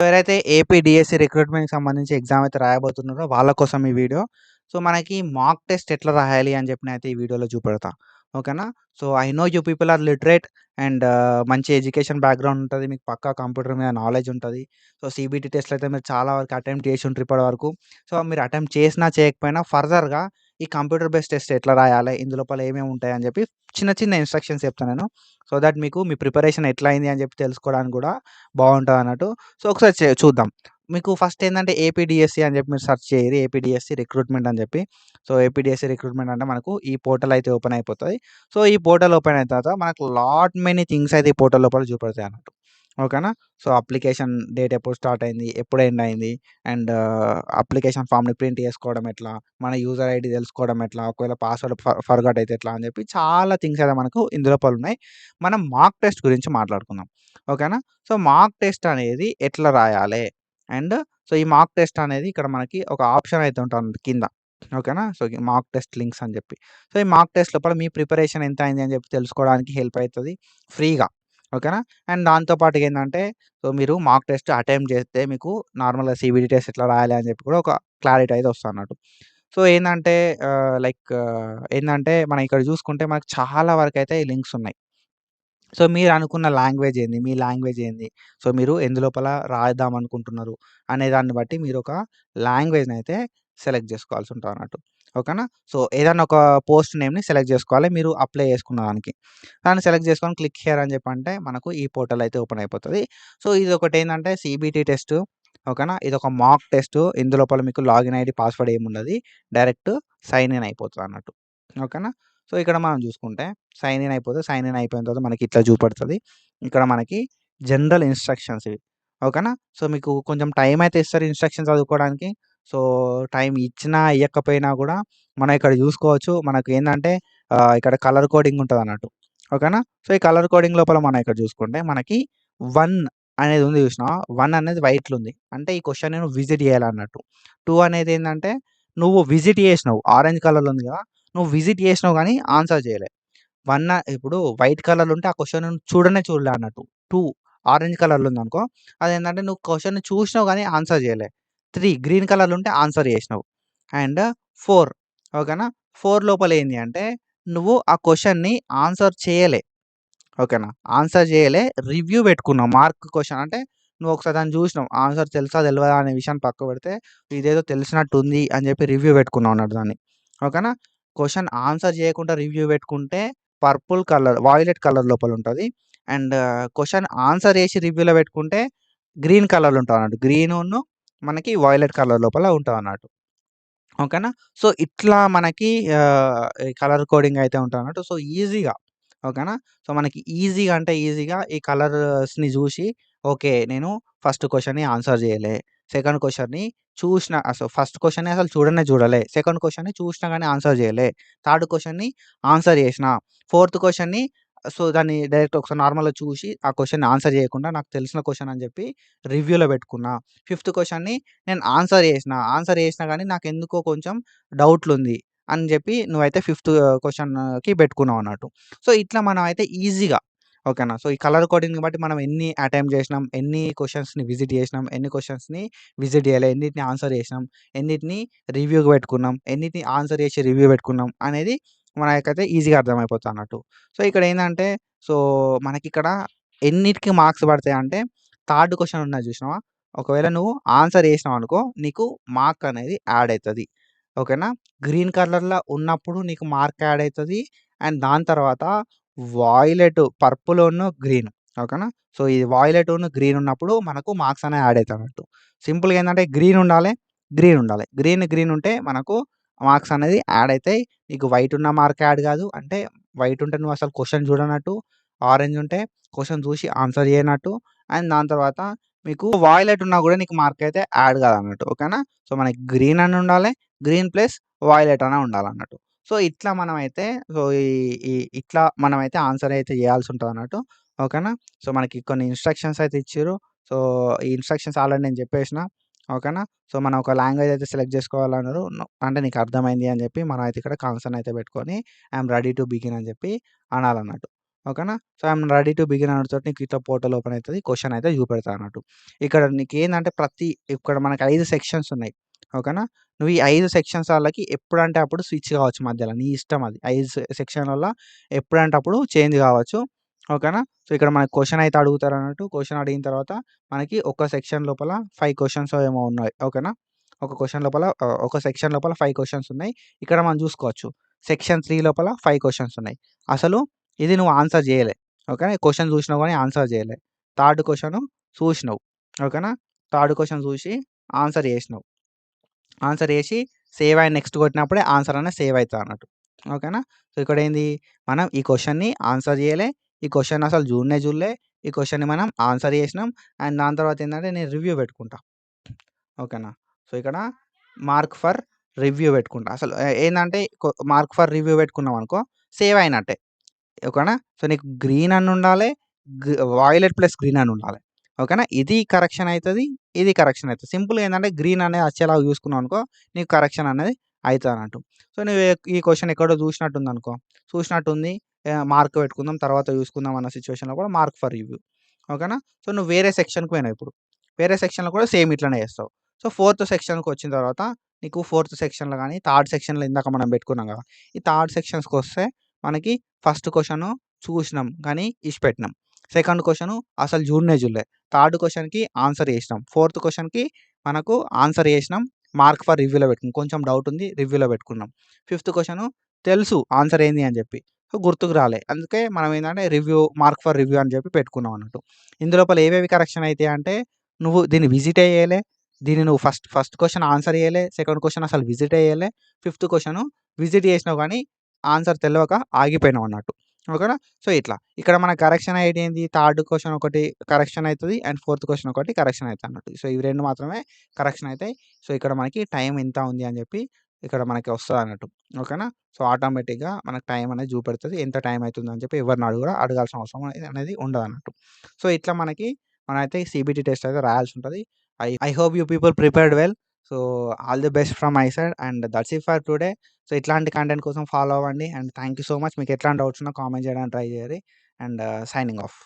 ఎవరైతే AP DSC రిక్రూట్మెంట్‌కి సంబంధించి exam అయితే రాయబోతున్నారో వాళ్ళ కోసం ఈ వీడియో. సో, మనకి మాక్ టెస్ట్ ఎట్లా రాయాలి అని చెప్పి నేనైతే ఈ వీడియోలో చూపెడతా. ఓకేనా? So, I know you people are literate and మంచి ఎడ్యుకేషన్ బ్యాక్‌గ్రౌండ్ ఉంటది. మీకు పక్కా కంప్యూటర్ మీద నాలెడ్జ్ ఉంటది. సో, సీబీటీ టెస్ట్‌లు అయితే మీరు చాలా వరకు అటెంప్ట్ చేసి ఉంటారు ఇప్పటి వరకు. సో, మీరు అటెంప్ట్ చేసినా చేయకపోయినా ఫర్దర్‌గా ఈ కంప్యూటర్ బేస్డ్ టెస్ట్ ఎట్లా రాయాలి? ఇందులోపల ఏమేమి ఉంటాయి అని చెప్పి చిన్న చిన్న ఇన్‌స్ట్రక్షన్స్ చెప్తా నేను. సో, థట్ మీకు మీ ప్రిపరేషన్ ఎట్లా అయింది అని చెప్పి తెలుసుకోవడానికి కూడా బావుంటదన్నట్టు. సో, ఒకసారి చూద్దాం. మీకు ఫస్ట్ ఏందంటే ఏపీడీఎస్సీ అని చెప్పి మీరు సెర్చ్ చేయిరి. ఏపీడీఎస్సీ రిక్రూట్మెంట్ అని చెప్పి. సో, ఏపీడీఎస్సీ రిక్రూట్మెంట్ అంటే మనకు ఈ పోర్టల్ అయితే ఓపెన్ అయిపోతది. సో, ఈ పోర్టల్ ఓపెన్ అయిన తర్వాత మనకు లాట్ మెనీ థింగ్స్ అయితే ఈ పోర్టల్ లోపల చూపెడతాయి అన్నట్టు. ఓకేనా? సో, అప్లికేషన్ డేట్ ఎప్పుడు స్టార్ట్ అయింది? ఎప్పుడు ఎండ్ అయింది? అండ్ అప్లికేషన్ ఫార్మ్‌ని ప్రింట్ చేసుకోవడం ఎట్లా? మన యూజర్ ఐడీ తెలుసుకోవడం ఎట్లా? ఒకవేళ పాస్వర్డ్ ఫర్గాట్ అయితే ఎట్లా? అని చెప్పి చాలా థింగ్స్ అయితే మనకు ఇందులోపల ఉన్నాయి. మనం మాక్ టెస్ట్ గురించి మాట్లాడుకుందాం. ఓకేనా? సో, మాక్ టెస్ట్ అనేది ఎట్లా రాయాలే? అండ్ సో, ఈ మాక్ టెస్ట్ అనేది ఇక్కడ మనకి ఒక ఆప్షన్ అయితే ఉంటుంది కింద. ఓకేనా? సో, మాక్ టెస్ట్ లింక్స్ అని చెప్పి. సో, ఈ మాక్ టెస్ట్ లోపల మీ ప్రిపరేషన్ ఎంత అయింది అని చెప్పి తెలుసుకోవడానికి హెల్ప్ అయితది ఫ్రీగా. ఓకేనా? అండ్ దాంతో పాటుగా ఏందంటే, సో, మీరు మాక్ టెస్ట్ అటెంప్ట్ చేస్తే మీకు నార్మల్‌గా సీబీటీ టెస్ట్ ఎట్లా రాయాలి అని చెప్పి కూడా ఒక క్లారిటీ అయితే వస్తదన్నట్టు. సో, ఏందంటే ఏందంటే మనం ఇక్కడ చూసుకుంటే మనకు చాలా వరకైతే ఈ లింక్స్ ఉన్నాయి. సో, మీరనుకున్న లాంగ్వేజ్ ఏంది? మీ లాంగ్వేజ్ ఏంది? సో, మీరు ఎందులోపల రాద్దాం అనుకుంటున్నారు? అనే దాన్ని బట్టి మీరొక లాంగ్వేజ్‌నైతే సెలెక్ట్ జేసుకోవాల్సి ఉంటదన్నట్టు. ఓకేనా? సో, ఏదన్నా ఒక పోస్ట్ నేమ్‌ని సెలెక్ట్ జేసుకోవాలి మీరు అప్లై చేసుకున్న దానికి. దాన్ని సెలెక్ట్ చేసుకొని క్లిక్ హియర్ అని చెప్పంటే మనకు ఈ పోర్టల్ అయితే ఓపెన్ అయిపోతది. సో, ఇదొకటేందంటే సీబీటీ టెస్ట్. ఓకేనా? ఇదొక మాక్ టెస్ట్. ఇందులోపల మీకు లాగిన్ ఐడీ, పాస్వర్డ్ ఏముండది. డైరెక్ట్ సైన్ ఇన్ అయిపోతదన్నట్టు. ఓకేనా? సో, ఇక్కడ మనం చూసుకుంటే సైన్ ఇన్ అయిపోతే సైన్ ఇన్ అయిపోయిన తర్వాత మనకి ఇట్లా చూపెడతది. ఇక్కడ మనకి జనరల్ ఇన్‌స్ట్రక్షన్స్ ఇవి. ఓకేనా? సో, మీకు కొంచెం టైం అయితే ఇస్తారు ఇన్‌స్ట్రక్షన్స్ చదువుకోవడానికి. సో, టైం ఇచ్చినా, ఇయ్యకపోయినా గూడా మనం ఇక్కడ చూసుకోవచ్చు. మనకేందంటే ఇక్కడ కలర్ కోడింగ్ ఉంటదన్నట్టు. ఓకేనా? సో, ఈ కలర్ కోడింగ్ లోపల మనం ఇక్కడ చూసుకుంటే మనకి 1 అనేది ఉంది చూసినావా? 1 అనేది వైట్‌లో ఉంది. అంటే ఈ క్వెషన్‌ని నువ్వు విజిట్ చేయాలన్నట్టు. 2 అనేదేందంటే నువ్వు విజిట్ చేసినావు. ఆరెంజ్ కలర్‌లో ఉంది కదా! నువ్వు విజిట్ చేసినావు గానీ ఆన్సర్ చేయలే. ఇప్పుడు వైట్ కలర్‌లో ఉంటే ఆ క్వెషన్ చూడనే చూడలే అన్నట్టు. 2 ఆరెంజ్ కలర్‌లో ఉందనుకో అదేంటంటే నువ్వు క్వెషన్‌ని చూసినావు గానీ ఆన్సర్ చేయలే. 3 గ్రీన్ కలర్‌లో ఉంటే ఆన్సర్ చేసినావు. అండ్ 4 ఓకేనా? 4 లోపల ఏంది అంటే నువ్వు ఆ క్వెషన్‌ని ఆన్సర్ చేయలే. ఓకేనా? ఆన్సర్ చేయలే. రివ్యూ పెట్టుకున్నావు. మార్క్ క్వెషన్ అంటే నువ్వు ఒకసారి దాన్ని చూసినావు. ఆన్సర్ తెలుసా? తెలవదా? అనే విషయాన్ని పక్కకు పెడితే ఇదేదో తెలిసినట్టుంది అని చెప్పి రివ్యూ పెట్టుకున్నావు అన్నట్టు దాన్ని. ఓకేనా? క్వెషన్ ఆన్సర్ చేయకుండా రివ్యూ పెట్టుకుంటే పర్పుల్ కలర్, వాయిలెట్ కలర్ లోపల ఉంటది. అండ్ క్వెషన్ ఆన్సర్ చేసి రివ్యూలో పెట్టుకుంటే గ్రీన్ కలర్‌లో ఉంటదన్నట్టు. గ్రీనును మనకి వాయిలెట్ కలర్ లోపల ఉంటదన్నట్టు. ఓకేనా? సో, ఇట్లా మనకి ఈ కలర్ కోడింగ్ అయితే ఉంటదన్నట్టు. సో, ఈజీగా ఓకేనా? సో, మనకి ఈజీగా అంటే ఈజీగా ఈ కలర్స్‌ని జూసి ఓకే. నేను ఫస్ట్ క్వెషన్‌ని ఆన్సర్ జేయలే. సెకండ్ క్వెషన్‌ని ఫస్ట్ క్వెషన్‌ని అసలు చూడనే చూడలే. సెకండ్ క్వెషన్‌ని చూసినా గాని ఆన్సర్ జేయలే. థర్డ్ క్వెషన్‌ని ఆన్సర్ జేసినా. ఫోర్త్ క్వెషన్‌ని సో, దాన్ని డైరెక్ట్ ఒకసారి నార్మల్‌గా చూసి ఆ క్వెషన్‌ని ఆన్సర్ జేయకుండా నాకు తెలిసిన క్వెషన్ అని జెప్పి రివ్యూలో బెట్టుకున్నా. ఫిఫ్త్ క్వెషన్‌ని నేను ఆన్సర్ జేసినా. ఆన్సర్ జేసినా గాని నాకెందుకో కొంచెం డౌట్‌లుంది అని జెప్పి నువ్వైతే ఫిఫ్త్ క్వెషన్‌కి బెట్టుకున్నావన్నట్టు. సో, ఇట్లా మనమైతే ఈజీగా ఓకేనా? సో, ఈ కలర్ కోడింగ్‌ని బట్టి మనం ఎన్ని అటెంప్ట్ జేసినాం, ఎన్ని క్వెషన్స్‌ని విజిట్ జేసినాం, ఎన్ని క్వెషన్స్‌ని విజిట్ జేయలే, ఎన్నిటిని ఆన్సర్ జేసినాం, ఎన్నిటిని రివ్యూకి పెట్టుకున్నాం, ఎన్నిటిని ఆన్సర్ చేసి రివ్యూ పెట్టుకున్నాం అనేది మనకైతే ఈజీగా అర్థమైపోతదన్నట్టు. సో, ఇక్కడేందంటే సో, మనకిక్కడ ఎన్నిటికి మార్క్స్ పడతాయంటే థర్డ్ క్వెషన్ ఉన్నది జూసినావా? ఒకవేళ నువ్వు ఆన్సర్ జేసినావనుకో నీకు మార్క్ అనేది యాడ్ అయితది. ఓకేనా? గ్రీన్ కలర్‌లో ఉన్నప్పుడు నీకు మార్క్ యాడ్ అయితది. అండ్ దాని తర్వాత పర్పులును, గ్రీన్ ఓకేనా? సో, ఈ వాయిలెటును, గ్రీన్ ఉన్నప్పుడు మనకు మార్క్స్ అనేవి యాడ్ అయితాయన్నట్టు. సింపుల్‌గా ఏందంటే గ్రీన్ ఉండాలే, గ్రీన్ ఉండాలి. గ్రీన్ ఉంటే మనకు మార్క్స్ అనేది యాడ్ అయితాయి. నీకు వైట్ ఉన్న మార్క్ యాడ్ గాదు. అంటే వైట్ ఉంటే నువ్వు అసలు క్వెషన్ చూడనట్టు. ఆరెంజ్ ఉంటే క్వెషన్ చూసి ఆన్సర్ చేయనట్టు. అండ్ దాని తర్వాత మీకు వాయిలెట్ ఉన్నా గూడా నీకు మార్క్ అయితే యాడ్ కాదన్నట్టు. ఓకేనా? సో, మనకి గ్రీన్ అని ఉండాలే. గ్రీన్ ప్లస్ వాయిలెట్ అనే ఉండాలన్నట్టు. సో, ఇట్లా మనమైతే సో, ఈ ఈ ఇట్లా మనమైతే ఆన్సర్ అయితే చేయాల్సుంటదన్నట్టు. ఓకేనా? సో, మనకి కొన్ని ఇన్‌స్ట్రక్షన్స్ అయితే ఇచ్చిర్రు. సో, ఈ ఇన్‌స్ట్రక్షన్స్ ఆల్రెడీ నేను చెప్పేసిన. ఓకేనా? సో, మనం ఒక లాంగ్వేజ్ అయితే సెలెక్ట్ చేసుకోవాలన్నారు. అంటే నీకు అర్థమైంది అని చెప్పి మనం అయితే ఇక్కడ కన్సర్న్ అయితే పెట్టుకొని I am ready to begin అని చెప్పి అనాలన్నట్టు. ఓకేనా. So, I am ready to begin అనతోటి నీకు ఇట్లా పోర్టల్ ఓపెన్ అయితది. క్వెషన్ అయితే చూపెడతా అన్నట్టు. ఇక్కడ నీకేందంటే ఇక్కడ మనకు 5 సెక్షన్స్ ఉన్నాయి. ఓకేనా. నువ్వు ఈ 5 సెక్షన్స్ ఆళ్ళకి ఎప్పుడంటే అప్పుడు స్విచ్ కావచ్చు మధ్యల. నీ ఇష్టం అది. 5 సెక్షన్‌లల్ల ఎప్పుడంటే అప్పుడు చేంజ్ కావచ్చు. ఓకేనా. సో, ఇక్కడ మనకు క్వెషన్ అయితే అడుగుతారన్నట్టు. క్వెషన్ అడిగిన తర్వాత మనకి ఒక సెక్షన్ లోపల 5 క్వెషన్సో ఏమో ఉన్నాయి. ఓకేనా. ఒక సెక్షన్ లోపల 5 క్వెషన్స్ ఉన్నాయి. ఇక్కడ మనం చూసుకోవచ్చు. సెక్షన్ 3 లోపల 5 క్వెషన్స్ ఉన్నాయి. అసలు ఇది నువ్వు ఆన్సర్ జేయలే. ఓకేనా. క్వెషన్ జూసినావు గానీ ఆన్సర్ జేయలే. థర్డ్ క్వెషను చూసినావు. ఓకేనా. థర్డ్ క్వెషన్ జూసి ఆన్సర్ జేసినావు. ఆన్సర్ జేసి సేవ్ అండ్ నెక్స్ట్ కొట్టినప్పుడే ఆన్సర్ అనేది సేవ్ అయితదన్నట్టు. ఓకేనా. సో, ఇక్కడేంది మనం ఈ క్వెషన్‌ని ఆన్సర్ జేయలే. ఈ క్వెషన్ అసలు జూడనే జూడలే. ఈ క్వెషన్‌ని మనం ఆన్సర్ జేసినాం. అండ్ దాని తర్వాత ఏందంటే నేను రివ్యూ పెట్టుకుంటా. ఓకేనా. సో, ఇక్కడ మార్క్ ఫర్ రివ్యూ పెట్టుకుంటా. అసలు ఏందంటే మార్క్ ఫర్ రివ్యూ పెట్టుకున్నామనుకో సేవ్ అయినట్టే. ఓకేనా. సో, నీకు గ్రీన్ అని ఉండాలే. వాయిలెట్ ప్లస్ గ్రీన్ అని ఉండాలి. ఓకేనా. ఇది కరెక్షన్ అయితది. ఇది కరెక్షన్ అయితది. సింపుల్‌గా ఏందంటే గ్రీన్ అనేది అచ్చేలాగా చూసుకున్నావనుకో నీకు కరెక్షన్ అనేది అయితదన్నట్టు. సో, నువ్వు ఈ క్వెషన్ ఎక్కడో చూసినట్టుందనుకో, చూసినట్టుంది మార్క్ పెట్టుకుందాం తర్వాత చూసుకుందాం అన్న సిట్యుయేషన్‌లో కూడా మార్క్ ఫర్ రివ్యూ. ఓకేనా. సో, నువ్వు వేరే సెక్షన్‌కి పోయినావు ఇప్పుడు. వేరే సెక్షన్‌లో కూడా సేమ్ ఇట్లనే చేస్తావు. సో, ఫోర్త్ సెక్షన్‌కొచ్చిన తర్వాత నీకు ఫోర్త్ సెక్షన్‌లో గాని, థర్డ్ సెక్షన్‌లో ఇందాక మనం పెట్టుకున్నాం కదా! ఈ థర్డ్ సెక్షన్స్‌కొస్తే మనకి ఫస్ట్ క్వెషను చూసినాం కానీ ఇడిచిపెట్టినాం. సెకండ్ క్వెషను అసలు జూడనే జూడలే. థర్డ్ క్వెషన్‌కి ఆన్సర్ చేసినాం. ఫోర్త్ క్వెషన్‌కి మనకు ఆన్సర్ చేసినాం. మార్క్ ఫర్ రివ్యూలో పెట్టుకున్నాం. కొంచెం డౌట్ ఉంది రివ్యూలో పెట్టుకున్నాం. ఫిఫ్త్ క్వెషను తెలుసు ఆన్సర్ ఏంది అని చెప్పి. సో, గుర్తుకు రాలే. అందుకే మనం ఏందంటే మార్క్ ఫర్ రివ్యూ అని చెప్పి పెట్టుకున్నాం అన్నట్టు. ఇందులోపల ఏవేవి కరెక్షన్ అయితాయి అంటే నువ్వు దీన్ని విజిటే చేయలే. దీన్ని నువ్వు ఫస్ట్ క్వెషన్ ఆన్సర్ చేయలే. సెకండ్ క్వెషన్ అసలు విజిటే చేయలే. ఫిఫ్త్ క్వెషను విజిట్ చేసినావు గానీ ఆన్సర్ తెలవక ఆగిపోయినావన్నట్టు. ఓకేనా. సో, ఇట్లా. ఇక్కడ మన కరెక్షన్ అయ్యేది ఏంది? థర్డ్ క్వెషన్ ఒకటి కరెక్షన్ అయితది. అండ్ ఫోర్త్ క్వెషన్ ఒకటి కరెక్షన్ అయితదన్నట్టు. సో, ఇవి 2 మాత్రమే కరెక్షన్ అయితాయి. సో, ఇక్కడ మనకి టైం ఎంత ఉంది అని చెప్పి ఇక్కడ మనకి వస్తదన్నట్టు. ఓకేనా. సో, ఆటోమేటిక్‌గా మనకు టైం అనేది చూపెడతది. ఎంత టైం అయితుందని చెప్పి ఎవరిని అడగాల్సిన అవసరం అనేది ఉండదన్నట్టు. సో, ఇట్లా మనమైతే సీబీటీ టెస్ట్ అయితే రాయాల్సుంటది. I hope you people prepared well. So, all the best from my side and that's it for today. So, ఇట్లాంటి కంటెంట్ కోసం ఫాలో అవ్వండి. And thank you so much. మీకు ఎట్లాంటి డౌట్స్ ఉన్నా కామెంట్ చేయడానికి ట్రై చేయండి. And signing of.